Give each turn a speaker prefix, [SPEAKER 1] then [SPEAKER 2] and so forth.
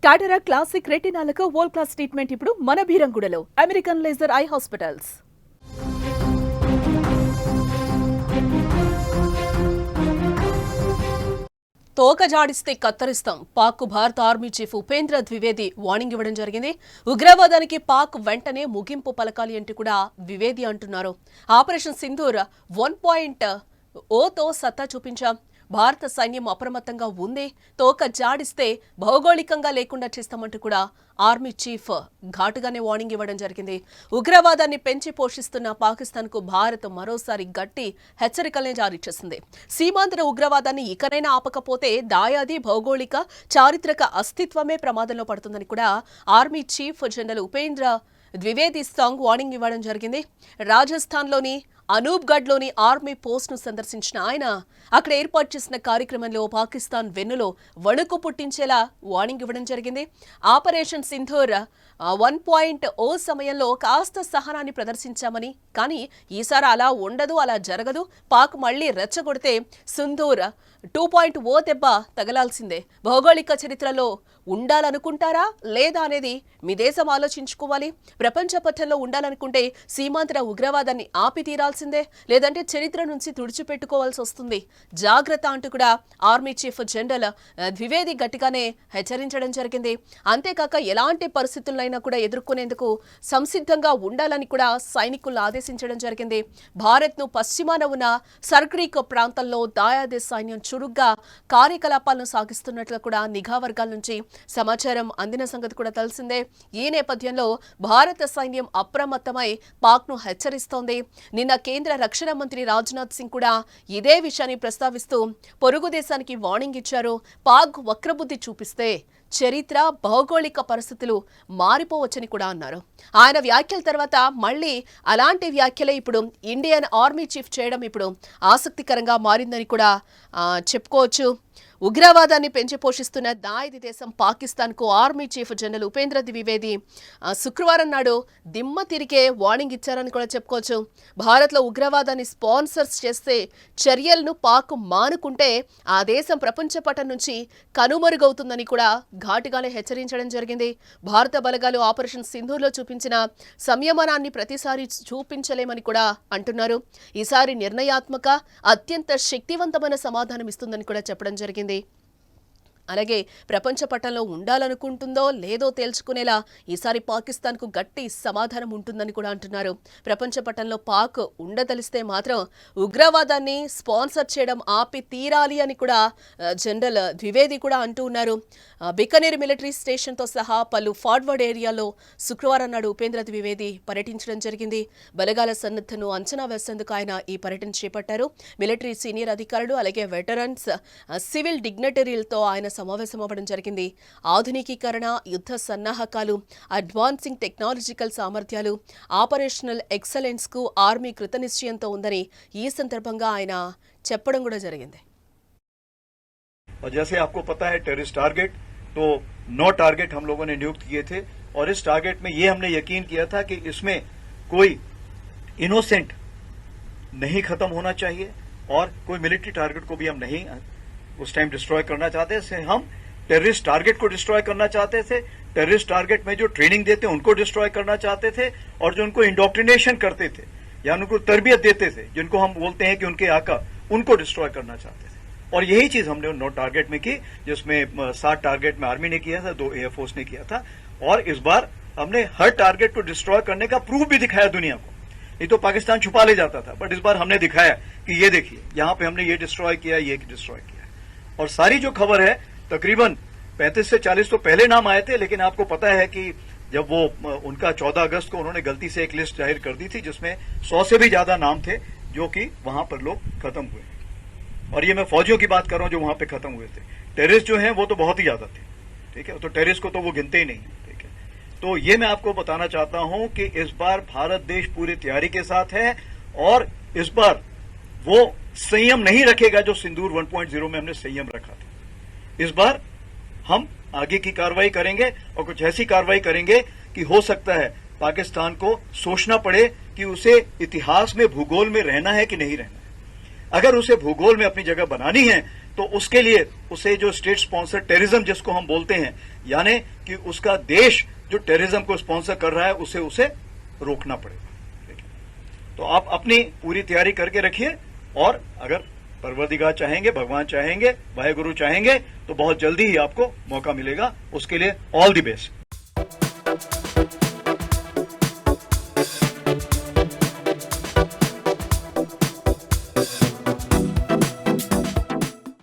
[SPEAKER 1] కాటరా classic రెటినాలకు world class treatment ఇప్పుడు మన భీరంగూడలో American laser eye hospitals. తోక జాడిస్తే కత్తరిస్తాం, పాక్ భారత army chief Upendra Dwivedi warning ఇవ్వడం జరిగింది. ఉగ్రవాదానికి పాక్ వెంటనే ముగింపు పలకాలి అంటూ కూడా ద్వివేది అంటున్నారు. ఆపరేషన్ సింధూర్ 1.0తో సత్తా చూపించాం, భారత సైన్యం అప్రమత్తంగా ఉంది, తోక జాడిస్తే భౌగోళికంగా లేకుండా చేస్తామంటూ కూడా ఆర్మీ చీఫ్ ఘాటుగానే వార్నింగ్ ఇవ్వడం జరిగింది. ఉగ్రవాదాన్ని పెంచి పోషిస్తున్న పాకిస్తాన్కు భారత్ మరోసారి గట్టి హెచ్చరికలనే జారీ చేసింది. సీమాంధ్ర ఉగ్రవాదాన్ని ఇకనైనా ఆపకపోతే దాయాది భౌగోళిక చారిత్రక అస్తిత్వమే ప్రమాదంలో పడుతుందని కూడా army chief general Upendra Dwivedi strong warning ఇవ్వడం జరిగింది. రాజస్థాన్లోని అనూప్గఢ్లోని ఆర్మీ పోస్ట్ను సందర్శించిన ఆయన అక్కడ ఏర్పాటు చేసిన కార్యక్రమంలో పాకిస్తాన్ వెన్నులో వణుకు పుట్టించేలా వార్నింగ్ ఇవ్వడం జరిగింది. ఆపరేషన్ సింధూర్ 1.0 సమయంలో కాస్త సహనాన్ని ప్రదర్శించామని, కానీ ఈసారి అలా ఉండదు, అలా జరగదు, పాక్ మళ్లీ రెచ్చగొడితే సింధూర్ 2.0 దెబ్బ తగలాల్సిందే. భౌగోళిక చరిత్రలో ఉండాలనుకుంటారా లేదా అనేది మీ దేశం ఆలోచించుకోవాలి. ప్రపంచ పట్టణంలో ఉండాలనుకుంటే సీమాంధ్ర ఉగ్రవాదాన్ని ఆపి తీరాల్సిందే, లేదంటే చరిత్ర నుంచి తుడిచిపెట్టుకోవాల్సి వస్తుంది. జాగ్రత్త అంటూ కూడా ఆర్మీ చీఫ్ జనరల్ ద్వివేది గట్టిగానే హెచ్చరించడం జరిగింది. అంతేకాక ఎలాంటి పరిస్థితులైనా కూడా ఎదుర్కొనేందుకు సంసిద్ధంగా ఉండాలని కూడా సైనికులను ఆదేశించడం జరిగింది. భారత్ను పశ్చిమాన ఉన్న సర్క్రీక్ ప్రాంతంలో దాయాది సైన్యం చురుగ్గా కార్యకలాపాలను సాగిస్తున్నట్లు కూడా నిఘా వర్గాల నుంచి సమాచారం అందిన సంగతి కూడా తెలిసిందే. ఈ నేపథ్యంలో భారత సైన్యం అప్రమత్తమై పాక్ను హెచ్చరిస్తోంది. నిన్న కేంద్ర రక్షణ మంత్రి రాజ్నాథ్ సింగ్ కూడా ఇదే విషయాన్ని ప్రస్తావిస్తూ పొరుగు దేశానికి వార్నింగ్ ఇచ్చారు. పాక్ వక్రబుద్ధి చూపిస్తే చరిత్ర భౌగోళిక పరిస్థితులు మారిపోవచ్చని కూడా అన్నారు. ఆయన వ్యాఖ్యల తర్వాత మళ్లీ అలాంటి వ్యాఖ్యలే ఇప్పుడు ఇండియన్ ఆర్మీ చీఫ్ చేయడం ఇప్పుడు ఆసక్తికరంగా మారిందని కూడా చెప్పుకోవచ్చు. ఉగ్రవాదాన్ని పెంచి పోషిస్తున్న దాయిది దేశం పాకిస్తాన్కు army chief general Upendra Dwivedi శుక్రవారం నాడు దిమ్మ తిరిగే వార్నింగ్ ఇచ్చారని కూడా చెప్పుకోవచ్చు. భారత్లో ఉగ్రవాదాన్ని స్పాన్సర్స్ చేస్తే చర్యలను పాక్ మానుకుంటే ఆ దేశం ప్రపంచ పటం నుంచి కనుమరుగవుతుందని కూడా ఘాటుగానే హెచ్చరించడం జరిగింది. భారత బలగాలు ఆపరేషన్ సింధూర్లో చూపించిన సంయమనాన్ని ప్రతిసారి చూపించలేమని కూడా అంటున్నారు. ఈసారి నిర్ణయాత్మక అత్యంత శక్తివంతమైన సమాధానం ఇస్తుందని కూడా చెప్పడం జరిగింది. అలాగే ప్రపంచ పటంలో ఉండాలనుకుంటుందో లేదో తేల్చుకునేలా ఈసారి పాకిస్తాన్కు గట్టి సమాధానం ఉంటుందని కూడా అంటున్నారు. ప్రపంచ పటంలో పాక్ ఉండదలిస్తే మాత్రం ఉగ్రవాదాన్ని స్పాన్సర్ చేయడం ఆపి తీరాలి అని కూడా జనరల్ ద్వివేది కూడా అంటూ ఉన్నారు. బికనేర్ మిలిటరీ స్టేషన్తో సహా పలు ఫార్వర్డ్ ఏరియాలో శుక్రవారం నాడు ఉపేంద్ర ద్వివేది పర్యటించడం జరిగింది. బలగాల సన్నద్ధను అంచనా వేసేందుకు ఆయన ఈ పర్యటన చేపట్టారు. మిలిటరీ సీనియర్ అధికారులు అలాగే వెటరన్స్, సివిల్ డిగ్నిటరీలతో ఆయన సమావేశం అవ్వడం జరిగింది. ఆధునికీకరణ, యుద్ధ సన్నాహకాలు, అడ్వాన్సింగ్ టెక్నాలజికల్ సామర్థ్యాలు, ఆపరేషనల్ ఎక్సలెన్స్ కు ఆర్మీ కృతనిశ్చయంతో ఉందని ఈ సందర్భంగా ఆయన చెప్పడం కూడా జరిగింది.
[SPEAKER 2] और जैसे आपको पता है टेररिस्ट टारगेट तो 9 टारगेट हम लोगों ने नियुक्त किए थे और इस टारगेट में ये हमने यकीन किया था कि इसमें कोई इनोसेंट नहीं खत्म होना चाहिए और कोई मिलिट्री टारगेट को भी हम नहीं उस टाइम डिस्ट्रॉय करना चाहते थे. हम टेररिस्ट टारगेट को डिस्ट्रॉय करना चाहते थे. टेररिस्ट टारगेट में जो ट्रेनिंग देते उनको डिस्ट्रॉय करना चाहते थे और जो उनको इंडोक्ट्रिनेशन करते थे या उनको तरबियत देते थे, जिनको हम बोलते हैं कि उनके आका, उनको डिस्ट्रॉय करना चाहते थे. और यही चीज हमने 9 टारगेट में की, जिसमें 7 टारगेट में आर्मी ने किया था, 2 एयरफोर्स ने किया था. और इस बार हमने हर टारगेट को डिस्ट्रॉय करने का प्रूफ भी दिखाया दुनिया को. नहीं तो पाकिस्तान छुपा ले जाता था, बट इस बार हमने दिखाया कि ये देखिए यहां पे हमने ये डिस्ट्रॉय किया, ये डिस्ट्रॉय किया. और सारी जो खबर है तकरीबन 35 से 40 तो पहले नाम आए थे, लेकिन आपको पता है कि जब वो उनका 14 अगस्त को उन्होंने गलती से एक लिस्ट जाहिर कर दी थी जिसमें 100 से भी ज्यादा नाम थे जो कि वहां पर लोग खत्म हुए. और ये मैं फौजियों की बात कर रहा हूं जो वहां पे खत्म हुए थे. टेररिस्ट जो हैं वो तो बहुत ही ज्यादा थे, ठीक है, तो टेररिस्ट को तो वो गिनते ही नहीं, ठीक है. तो ये मैं आपको बताना चाहता हूं कि इस बार भारत देश पूरी तैयारी के साथ है और इस बार वो संयम नहीं रखेगा जो सिंदूर 1.0 में हमने संयम रखा था. इस बार हम आगे की कार्रवाई करेंगे और कुछ ऐसी कार्रवाई करेंगे कि हो सकता है पाकिस्तान को सोचना पड़े कि उसे इतिहास में, भूगोल में रहना है कि नहीं रहना है. अगर उसे भूगोल में अपनी जगह बनानी है तो उसके लिए उसे जो स्टेट स्पॉन्सर टेररिज्म जिसको हम बोलते हैं, यानी कि उसका देश जो टेररिज्म को स्पॉन्सर कर रहा है उसे रोकना पड़ेगा। तो आप अपनी पूरी तैयारी करके रखिए, और अगर परवरदिगार चाहेंगे, भगवान चाहेंगे, वाहेगुरु चाहेंगे, तो बहुत जल्दी ही आपको मौका मिलेगा। उसके लिए ऑल द बेस्ट।